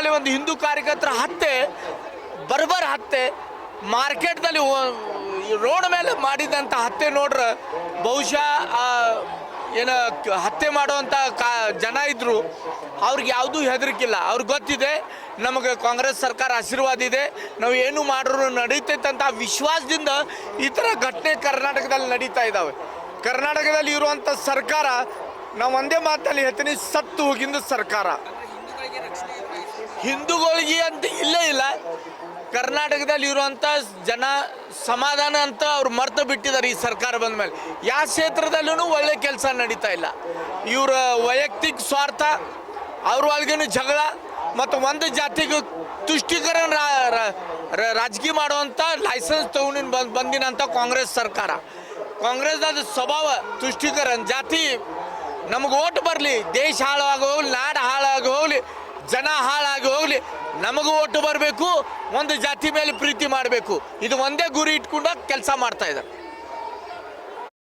ಮೇಲೆ ಒಂದು ಹಿಂದೂ ಕಾರ್ಯಕರ್ತರ ಹತ್ಯೆ, ಬರ್ಬರ್ ಹತ್ಯೆ, ಮಾರ್ಕೆಟ್ದಲ್ಲಿ ರೋಡ್ ಮೇಲೆ ಮಾಡಿದಂಥ ಹತ್ಯೆ ನೋಡ್ರೆ ಬಹುಶಃ ಏನು ಹತ್ಯೆ ಮಾಡುವಂಥ ಜನ ಇದ್ದರು ಅವ್ರಿಗೆ ಯಾವುದೂ ಹೆದರಿಕಿಲ್ಲ. ಅವ್ರಿಗೆ ಗೊತ್ತಿದೆ ನಮಗೆ ಕಾಂಗ್ರೆಸ್ ಸರ್ಕಾರ ಆಶೀರ್ವಾದ ಇದೆ, ನಾವು ಏನು ಮಾಡಿದ್ರು ನಡೀತೈತೆ ಅಂತ ವಿಶ್ವಾಸದಿಂದ ಈ ಥರ ಘಟನೆ ಕರ್ನಾಟಕದಲ್ಲಿ ನಡೀತಾ ಇದ್ದಾವೆ. ಕರ್ನಾಟಕದಲ್ಲಿ ಇರುವಂಥ ಸರ್ಕಾರ, ನಾವು ಒಂದೇ ಮಾತಲ್ಲಿ ಹೇಳ್ತೀನಿ, ಸತ್ತು ಹೋಗಿಂದ ಸರ್ಕಾರ. ಹಿಂದೂಗಳಿಗೆ ಅಂತ ಇಲ್ಲೇ ಇಲ್ಲ. ಕರ್ನಾಟಕದಲ್ಲಿ ಇರುವಂಥ ಜನ ಸಮಾಧಾನ ಅಂತ ಅವ್ರು ಮರ್ತು ಬಿಟ್ಟಿದ್ದಾರೆ ಈ ಸರ್ಕಾರ ಬಂದ ಮೇಲೆ. ಯಾವ ಕ್ಷೇತ್ರದಲ್ಲೂ ಒಳ್ಳೆ ಕೆಲಸ ನಡೀತಾ ಇಲ್ಲ. ಇವರ ವೈಯಕ್ತಿಕ ಸ್ವಾರ್ಥ, ಅವ್ರ ಒಳಗೇನು ಜಗಳ ಮತ್ತು ಒಂದು ಜಾತಿಗೆ ತುಷ್ಟೀಕರಣ ರಾಜಕೀಯ ಮಾಡುವಂಥ ಲೈಸೆನ್ಸ್ ತಗೊಂಡು ಬಂದಿನಂಥ ಕಾಂಗ್ರೆಸ್ ಸರ್ಕಾರ. ಕಾಂಗ್ರೆಸ್ದಾದ ಸ್ವಭಾವ ತುಷ್ಟೀಕರಣ, ಜಾತಿ ನಮಗೆ ಓಟ್ ಬರಲಿ, ದೇಶ ಹಾಳಾಗಿ ಹೋಗ್ಲಿ, ನಾಡು ಹಾಳಾಗಿ ಹೋಗಲಿ, ಜನ ಹಾಳಾಗಿ ಹೋಗಲಿ, ನಮಗೂ ಓಟು ಬರಬೇಕು, ಒಂದು ಜಾತಿ ಮೇಲೆ ಪ್ರೀತಿ ಮಾಡಬೇಕು, ಇದು ಒಂದೇ ಗುರಿ ಇಟ್ಕೊಂಡು ಕೆಲಸ ಮಾಡ್ತಾ ಇದ್ದಾರೆ.